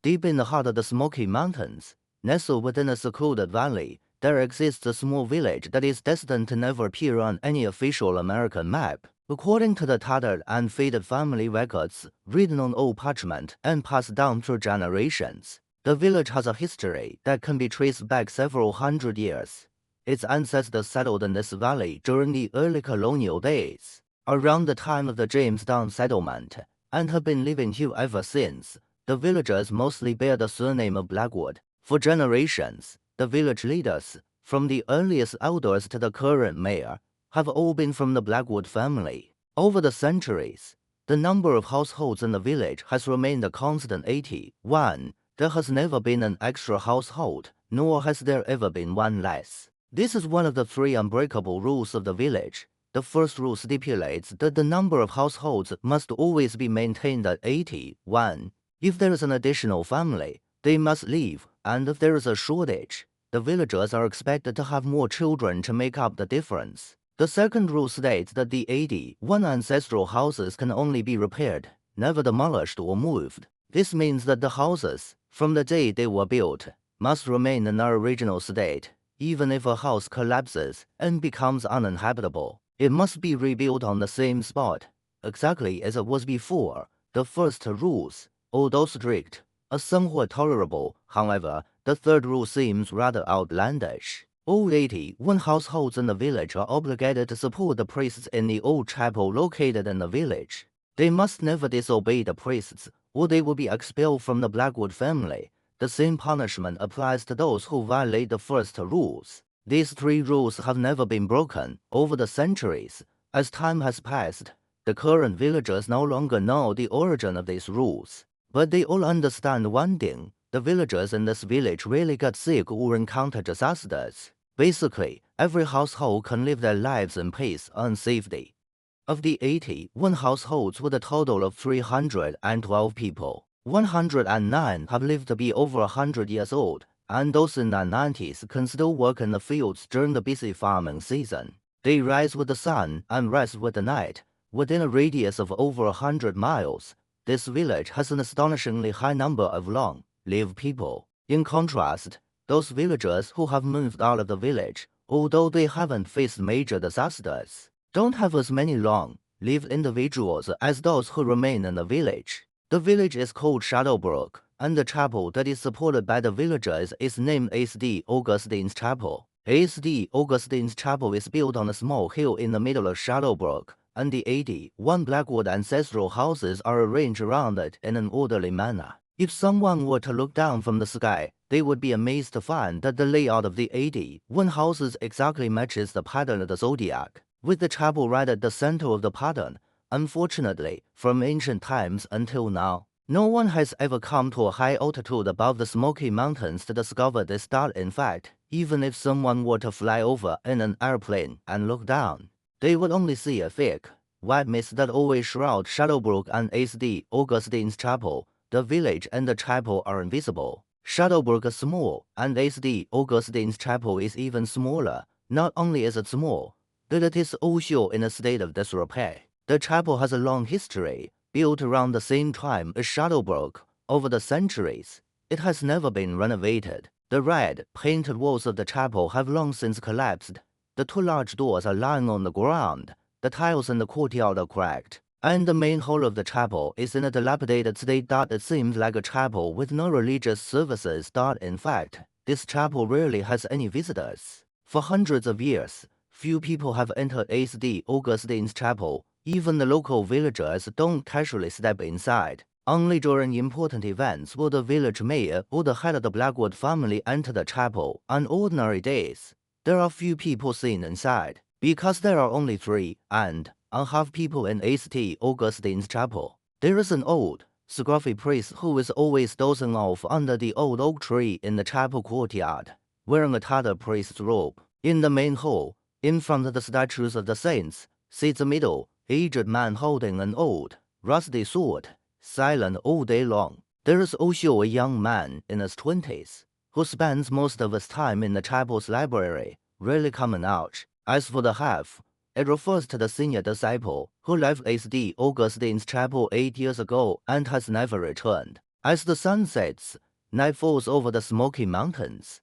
Deep in the heart of the Smoky Mountains, nestled within a secluded valley, there exists a small village that is destined to never appear on any official American map. According to the tattered and faded family records written on old parchment and passed down through generations, the village has a history that can be traced back several hundred years. Its ancestors settled in this valley during the early colonial days, around the time of the Jamestown settlement, and have been living here ever since. The villagers mostly bear the surname of Blackwood. For generations, the village leaders, from the earliest elders to the current mayor, have all been from the Blackwood family. Over the centuries, the number of households in the village has remained a constant 81. There has never been an extra household, nor has there ever been one less. This is one of the 3 unbreakable rules of the village. The first rule stipulates that the number of households must always be maintained at 81. If there is an additional family, they must leave, and if there is a shortage, the villagers are expected to have more children to make up the difference. The second rule states that the 81 ancestral houses can only be repaired, never demolished or moved. This means that the houses, from the day they were built, must remain in their original state. Even if a house collapses and becomes uninhabitable, it must be rebuilt on the same spot, exactly as it was before. The first rules, although strict, are somewhat tolerable. However, the third rule seems rather outlandish. All 81 households in the village are obligated to support the priests in the old chapel located in the village. They must never disobey the priests, or they will be expelled from the Blackwood family. The same punishment applies to those who violate the first rules. These 3 rules have never been broken over the centuries. As time has passed, the current villagers no longer know the origin of these rules. But they all understand one thing: the villagers in this village rarely get sick or encounter disasters. Basically, every household can live their lives in peace and safety. Of the 81 households with a total of 312 people, 109 have lived to be over 100 years old, and those in their 90s can still work in the fields during the busy farming season. They rise with the sun and rest with the night. Within a radius of over 100 miles, this village has an astonishingly high number of long-lived people. In contrast, those villagers who have moved out of the village, although they haven't faced major disasters, don't have as many long-lived individuals as those who remain in the village. The village is called Shadowbrook, and the chapel that is supported by the villagers is named A.C.D. Augustine's Chapel. A.C.D. Augustine's Chapel is built on a small hill in the middle of Shadowbrook, and the 81 Blackwood ancestral houses are arranged around it in an orderly manner. If someone were to look down from the sky, they would be amazed to find that the layout of the 81 houses exactly matches the pattern of the zodiac, with the chapel right at the center of the pattern. Unfortunately, from ancient times until now, no one has ever come to a high altitude above the Smoky Mountains to discover this dot. In fact, even if someone were to fly over in an airplane and look down, they would only see a thick, white mist that always shrouds Shadowbrook and A.C.D. Augustine's Chapel. The village and the chapel are invisible. Shadowbrook is small, and A.C.D. Augustine's Chapel is even smaller. Not only is it small, but it is also in a state of disrepair. The chapel has a long history, built around the same time as Shadowbrook. Over the centuries, it has never been renovated. The red, painted walls of the chapel have long since collapsed. The 2 large doors are lying on the ground. The tiles in the courtyard are cracked, and the main hall of the chapel is in a dilapidated state. It seems like a chapel with no religious services. In fact, this chapel rarely has any visitors. For hundreds of years, few people have entered A.C.D. Augustine's Chapel. Even the local villagers don't casually step inside. Only during important events will the village mayor or the head of the Blackwood family enter the chapel. On ordinary days, there are few people seen inside, because there are only 3.5 people in A.C.D. Augustine's Chapel. There is an old, scruffy priest who is always dozing off under the old oak tree in the chapel courtyard, wearing a tattered priest's robe. In the main hall, in front of the statues of the saints, sits a middle-aged man holding an old, rusty sword, silent all day long. There is also a young man in his 20s, who spends most of his time in the chapel's library, rarely coming out. As for the half, it refers to the senior disciple who left A.C.D. Augustine's Chapel 8 years ago and has never returned. As the sun sets, night falls over the Smoky Mountains.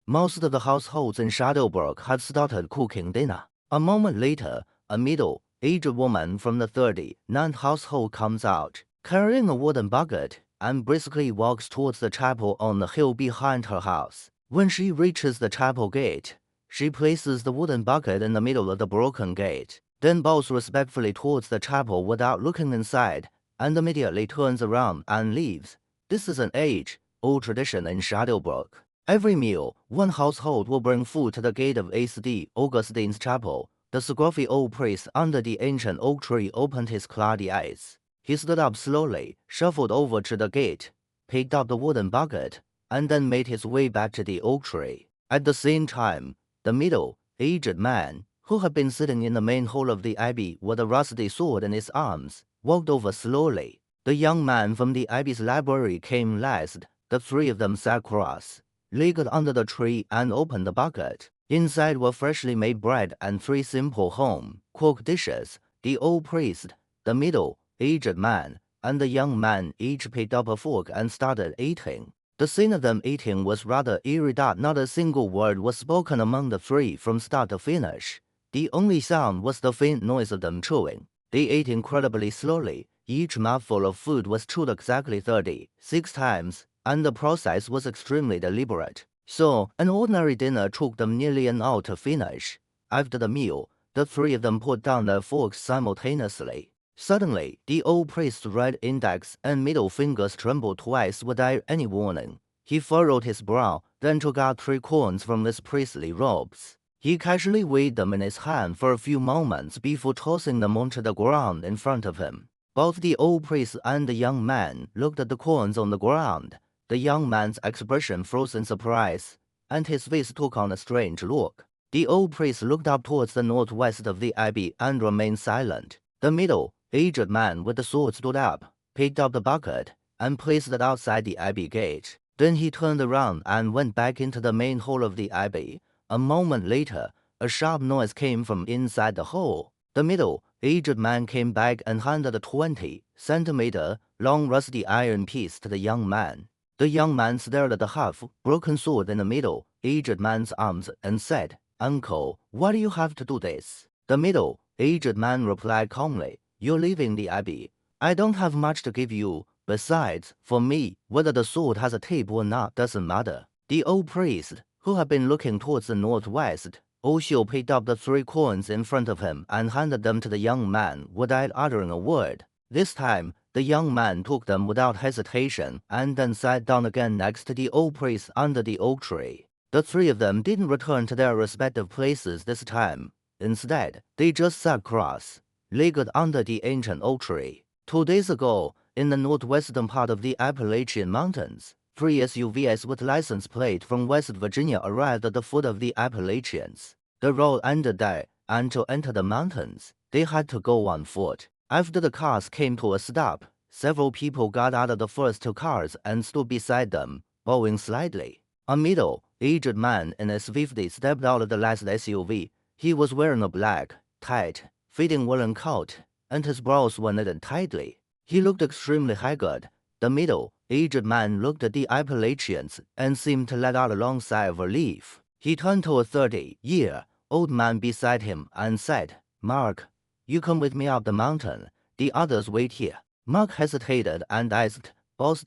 Most of the households in Shadowbrook had started cooking dinner. A moment later, a middle-aged woman from the 39th household comes out, carrying a wooden bucket, and briskly walks towards the chapel on the hill behind her house. When she reaches the chapel gate, she places the wooden bucket in the middle of the broken gate, then bows respectfully towards the chapel without looking inside, and immediately turns around and leaves. This is an age-old tradition in Shadowbrook. Every meal, one household will bring food to the gate of St. Augustine's chapel. The scruffy old priest under the ancient oak tree opened his cloudy eyes. He stood up slowly, shuffled over to the gate, picked up the wooden bucket, and then made his way back to the oak tree. At the same time, the middle-aged man, who had been sitting in the main hall of the abbey with a rusty sword in his arms, walked over slowly. The young man from the abbey's library came last. The three of them sat cross-legged under the tree and opened the bucket. Inside were freshly made bread and 3 simple home-cooked dishes. The old priest, the middle-aged man, and the young man each picked up a fork and started eating. The scene of them eating was rather eerie that not a single word was spoken among the three from start to finish. The only sound was the faint noise of them chewing. They ate incredibly slowly. Each mouthful of food was chewed exactly 36 times, and the process was extremely deliberate. So, an ordinary dinner took them nearly an hour to finish. After the meal, the three of them put down their forks simultaneously. Suddenly, the old priest's red index and middle fingers trembled twice without any warning. He furrowed his brow, then took out 3 coins from his priestly robes. He casually weighed them in his hand for a few moments before tossing them onto the ground in front of him. Both the old priest and the young man looked at the coins on the ground. The young man's expression froze in surprise, and his face took on a strange look. The old priest looked up towards the northwest of the abbey and remained silent. The middle-aged man with the sword stood up, picked up the bucket, and placed it outside the abbey gate. Then he turned around and went back into the main hall of the abbey. A moment later, a sharp noise came from inside the hall. The middle-aged man came back and handed a 20-centimeter-long rusty iron piece to the young man. The young man stared at the half-broken sword in the middle-aged man's arms and said, "Uncle, why do you have to do this?" The middle-aged man replied calmly, "You're leaving the abbey. I don't have much to give you. Besides, for me, whether the sword has a tip or not doesn't matter." The old priest, who had been looking towards the northwest, also picked up the 3 coins in front of him and handed them to the young man without uttering a word. This time, the young man took them without hesitation and then sat down again next to the old priest under the oak tree. The 3 of them didn't return to their respective places this time. Instead, they just sat cross-legged under the ancient oak tree. 2 days ago, in the northwestern part of the Appalachian Mountains, 3 SUVs with license plate from West Virginia arrived at the foot of the Appalachians. The road ended there, and to enter the mountains, they had to go on foot. After the cars came to a stop, several people got out of the first 2 cars and stood beside them, bowing slightly. A middle-aged man in his 50s stepped out of the last SUV. He was wearing a black, tight-fitting woolen coat, and his brows were knitted tightly. He looked extremely haggard. The middle-aged man looked at the Appalachians and seemed to let out a long sigh of relief. He turned to a 30-year-old man beside him and said, "Mark, you come with me up the mountain. The others wait here." Mark hesitated and asked, "Boss,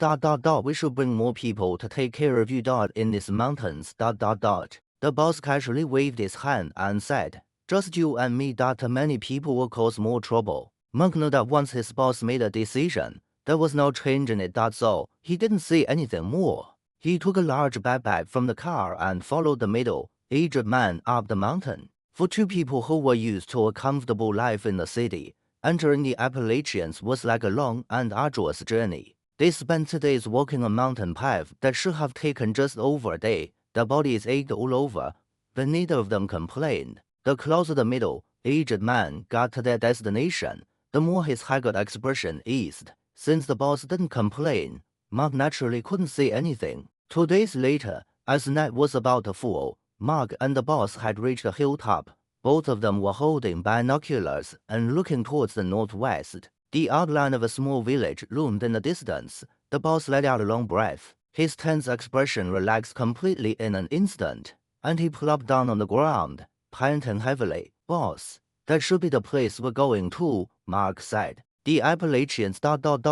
we should bring more people to take care of you in these mountains, The boss casually waved his hand and said, "Just you and me, many people will cause more trouble." Mark knew that once his boss made a decision, there was no change in it, so he didn't say anything more. He took a large backpack from the car and followed the middle-aged man up the mountain. For 2 people who were used to a comfortable life in the city, entering the Appalachians was like a long and arduous journey. They spent 2 days walking a mountain path that should have taken just over a day. Their bodies ached all over, but neither of them complained. The closer the middle-aged man got to their destination, the more his haggard expression eased. Since the boss didn't complain, Mark naturally couldn't say anything. 2 days later, as night was about to fall, Mark and the boss had reached a hilltop. Both of them were holding binoculars and looking towards the northwest. The outline of a small village loomed in the distance. The boss let out a long breath. His tense expression relaxed completely in an instant, and he plumped down on the ground, panting heavily. Boss, that should be the place we're going to, Mark said. The Appalachians.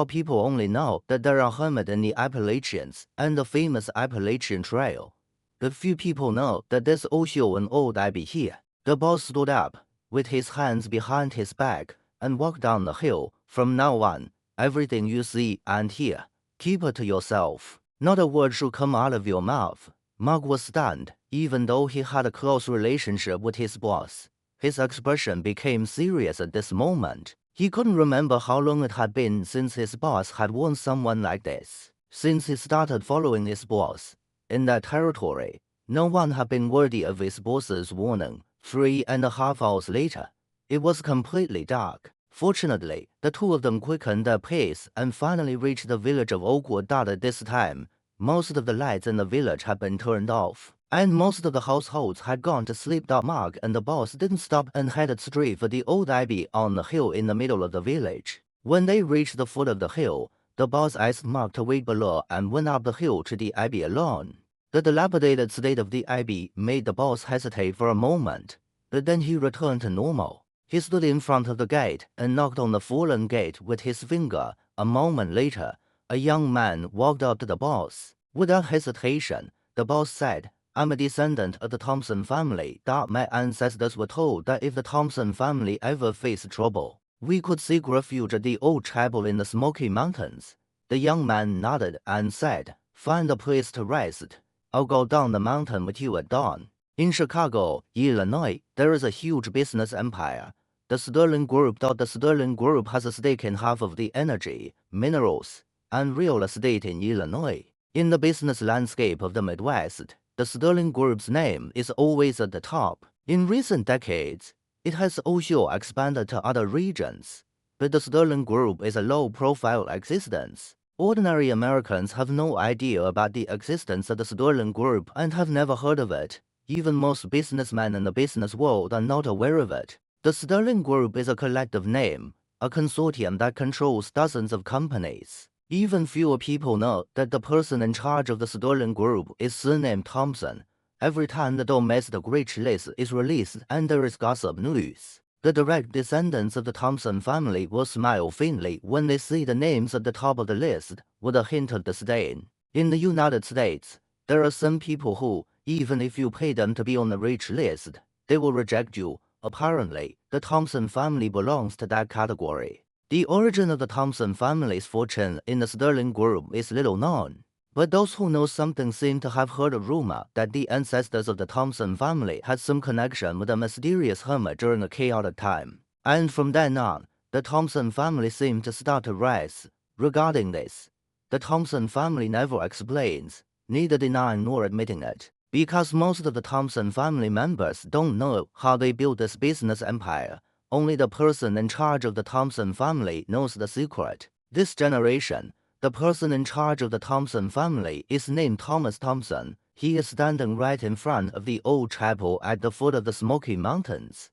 People only know that there are hermit in the Appalachians and the famous Appalachian Trail. But few people know that there's also an old abbey here. The boss stood up, with his hands behind his back, and walked down the hill. From now on, everything you see and hear, keep it to yourself. Not a word should come out of your mouth. Mark was stunned, even though he had a close relationship with his boss. His expression became serious at this moment. He couldn't remember how long it had been since his boss had warned someone like this. Since he started following his boss in that territory, no one had been worthy of his boss's warning. 3.5 hours later, it was completely dark. Fortunately, the two of them quickened their pace and finally reached the village of Oakwood. At this time, most of the lights in the village had been turned off, and most of the households had gone to sleep. Mark and the boss didn't stop and headed straight for the old abbey on the hill in the middle of the village. When they reached the foot of the hill, the boss asked Mark to wait below and went up the hill to the abbey alone. The dilapidated state of the abbey made the boss hesitate for a moment, but then he returned to normal. He stood in front of the gate and knocked on the fallen gate with his finger. A moment later, a young man walked up to the boss. Without hesitation, the boss said, "I'm a descendant of the Thompson family. My ancestors were told that if the Thompson family ever faced trouble, we could seek refuge at the old chapel in the Smoky Mountains." The young man nodded and said, "Find a place to rest. I'll go down the mountain with you at dawn." In Chicago, Illinois, there is a huge business empire. The Sterling Group. The Sterling Group has a stake in half of the energy, minerals, and real estate in Illinois. In the business landscape of the Midwest, the Sterling Group's name is always at the top. In recent decades, it has also expanded to other regions, but the Sterling Group is a low-profile existence. Ordinary Americans have no idea about the existence of the Sterling Group and have never heard of it. Even most businessmen in the business world are not aware of it. The Sterling Group is a collective name, a consortium that controls dozens of companies. Even fewer people know that the person in charge of the Sterling Group is surnamed Thompson. Every time the domestic rich list is released and there is gossip news, the direct descendants of the Thompson family will smile faintly when they see the names at the top of the list, with a hint of disdain. In the United States, there are some people who, even if you pay them to be on the rich list, they will reject you. Apparently, the Thompson family belongs to that category. The origin of the Thompson family's fortune in the Sterling Group is little known, but those who know something seem to have heard a rumor that the ancestors of the Thompson family had some connection with a mysterious hermit during a chaotic time. And from then on, the Thompson family seemed to start to rise. Regarding this, the Thompson family never explains, neither denying nor admitting it, because most of the Thompson family members don't know how they built this business empire. Only the person in charge of the Thompson family knows the secret. This generation, the person in charge of the Thompson family is named Thomas Thompson. He is standing right in front of the old chapel at the foot of the Smoky Mountains.